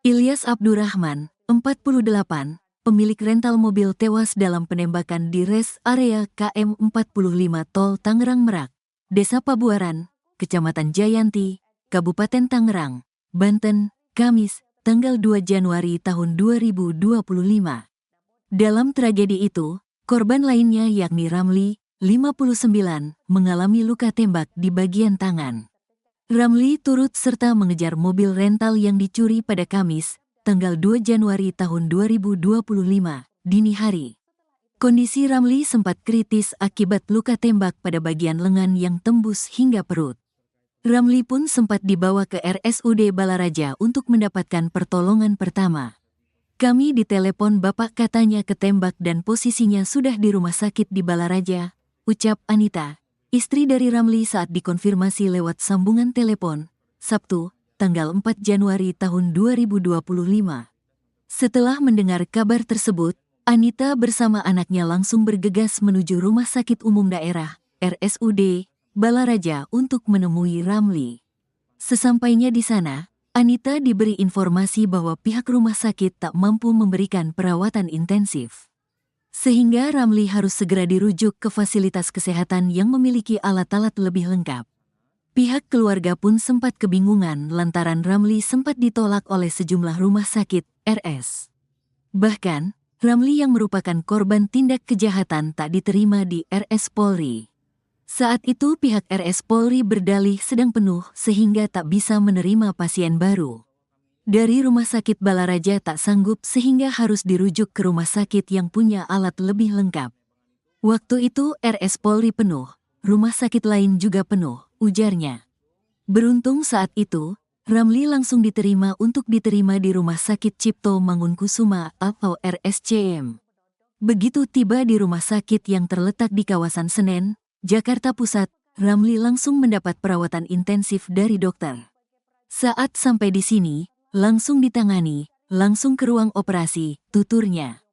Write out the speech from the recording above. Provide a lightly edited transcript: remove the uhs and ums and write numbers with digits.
Ilyas Abdurrahman, 48, pemilik rental mobil tewas dalam penembakan di res area KM 45 Tol Tangerang Merak, Desa Pabuaran, Kecamatan Jayanti, Kabupaten Tangerang, Banten, Kamis, tanggal 2 Januari tahun 2025. Dalam tragedi itu, korban lainnya yakni Ramli, 59, mengalami luka tembak di bagian tangan. Ramli turut serta mengejar mobil rental yang dicuri pada Kamis, tanggal 2 Januari tahun 2025, dini hari. Kondisi Ramli sempat kritis akibat luka tembak pada bagian lengan yang tembus hingga perut. Ramli pun sempat dibawa ke RSUD Balaraja untuk mendapatkan pertolongan pertama. Kami ditelepon bapak katanya ketembak dan posisinya sudah di rumah sakit di Balaraja, ucap Anita, istri dari Ramli saat dikonfirmasi lewat sambungan telepon, Sabtu, tanggal 4 Januari tahun 2025. Setelah mendengar kabar tersebut, Anita bersama anaknya langsung bergegas menuju Rumah Sakit Umum Daerah, RSUD, Balaraja untuk menemui Ramli. Sesampainya di sana, Anita diberi informasi bahwa pihak rumah sakit tak mampu memberikan perawatan intensif. Sehingga Ramli harus segera dirujuk ke fasilitas kesehatan yang memiliki alat-alat lebih lengkap. Pihak keluarga pun sempat kebingungan lantaran Ramli sempat ditolak oleh sejumlah rumah sakit, RS. Bahkan, Ramli yang merupakan korban tindak kejahatan tak diterima di RS Polri. Saat itu pihak RS Polri berdalih sedang penuh sehingga tak bisa menerima pasien baru. Dari Rumah Sakit Balaraja tak sanggup sehingga harus dirujuk ke rumah sakit yang punya alat lebih lengkap. Waktu itu RS Polri penuh, rumah sakit lain juga penuh, ujarnya. Beruntung saat itu, Ramli langsung diterima di Rumah Sakit Cipto Mangunkusuma atau RSCM. Begitu tiba di rumah sakit yang terletak di kawasan Senen, Jakarta Pusat, Ramli langsung mendapat perawatan intensif dari dokter. Saat sampai di sini, langsung ditangani, langsung ke ruang operasi, tuturnya.